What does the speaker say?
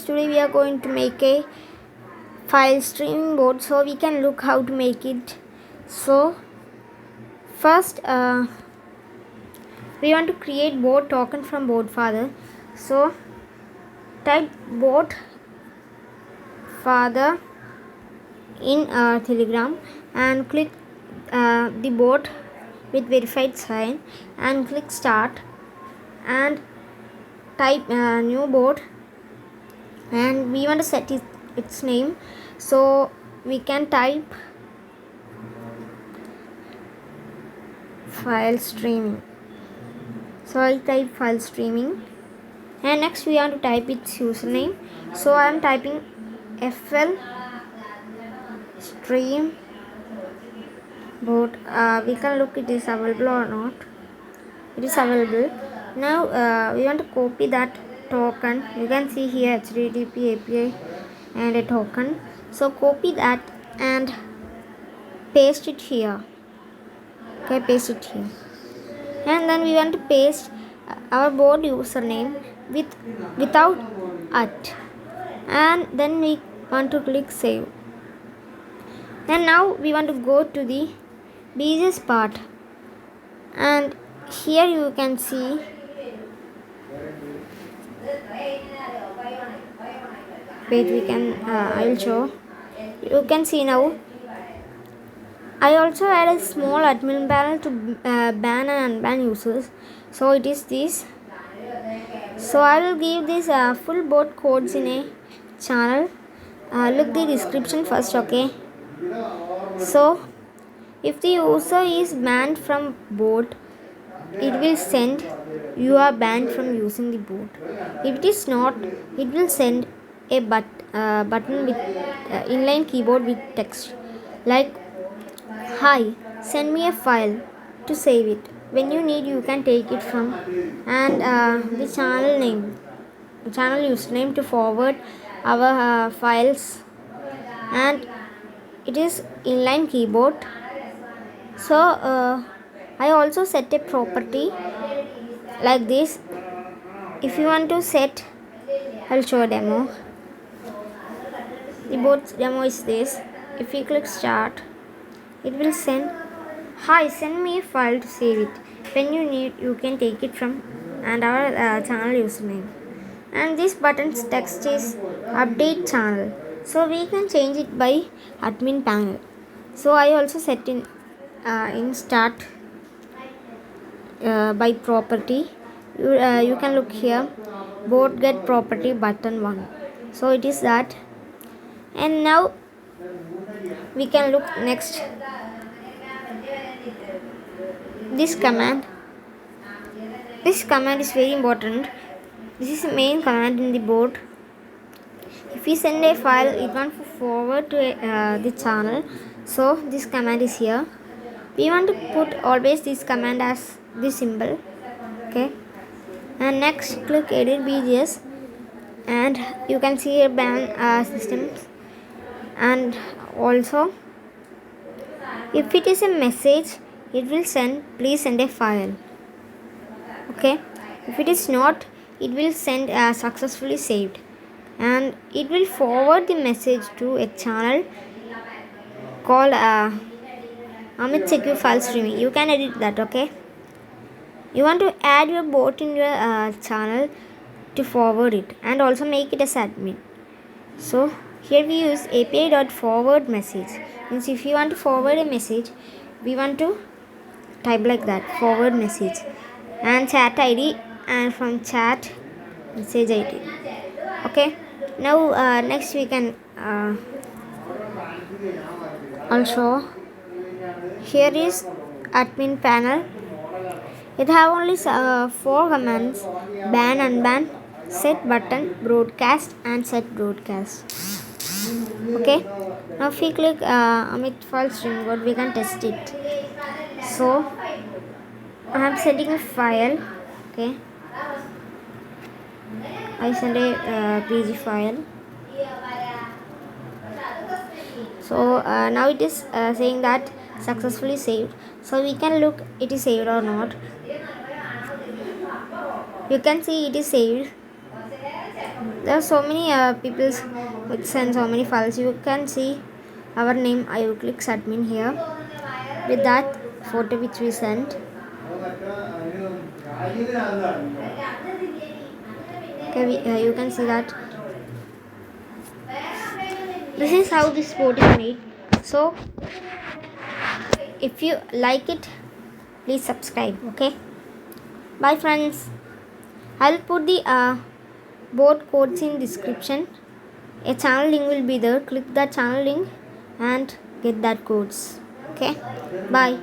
Today we are going to make a file streaming board, so we can look how to make it. So first we want to create board token from board father. So type board father in Telegram and click the board with verified sign and click start and type new board, and we want to set its name, so we can type file streaming. So I'll type file streaming, and next we want to type its username. So I am typing FL stream board. We can look it is available or not. It is available. Now we want to copy that token. You can see here HTTP API and a token. So copy that and paste it here. Okay, paste it here. And then we want to paste our board username without at, and then we want to click save. And now we want to go to the pages part, and here you can see wait, we can I will show. You can see now I also add a small admin panel to ban and unban users. So it is this. So I will give this full board codes in a channel. Look the description first, okay? So if the user is banned from board, it will send you are banned from using the board. If it is not, it will send a button with inline keyboard with text like hi, send me a file to save it. When you need, you can take it from, and the channel username to forward our files, and it is inline keyboard. So I also set a property like this. If you want to set, I'll show a demo. The board's demo is this. If you click start, it will send hi, send me a file to save it. When you need, you can take it from, and our channel username. And this button's text is update channel, so we can change it by admin panel. So I also set in start by property. You can look here, board get property button 1. So it is that. And now we can look next this command. This command is very important. This is the main command in the board. If we send a file, it wants to forward to the channel, so this command is here. We want to put always this command as this symbol, okay? And next click edit BGS, and you can see here ban systems. And also if it is a message, it will send please send a file, okay? If it is not, it will send successfully saved, and it will forward the message to a channel called Amit Secure File Streaming. You can edit that, okay? You want to add your bot in your channel to forward it, and also make it as admin. So here we use API.forward message. Means if you want to forward a message, we want to type like that, forward message, and chat ID, and from chat message ID, okay? Now next we can also, here is admin panel. It have only 4 commands: ban, unban, set button, broadcast, and set broadcast. Okay. Now if we click Amit file stream board, we can test it. So I am sending a file. Okay. I send a PG file. So now it is saying that successfully saved. So we can look it is saved or not. You can see it is saved. There are so many people which send so many files. You can see our name. I will click admin here with that photo which we sent. Okay, you can see that this is how this board is made. So if you like it, please subscribe. Okay, bye friends. I'll put the board codes in description. A channel link will be there. Click that channel link and get that codes. Okay, bye.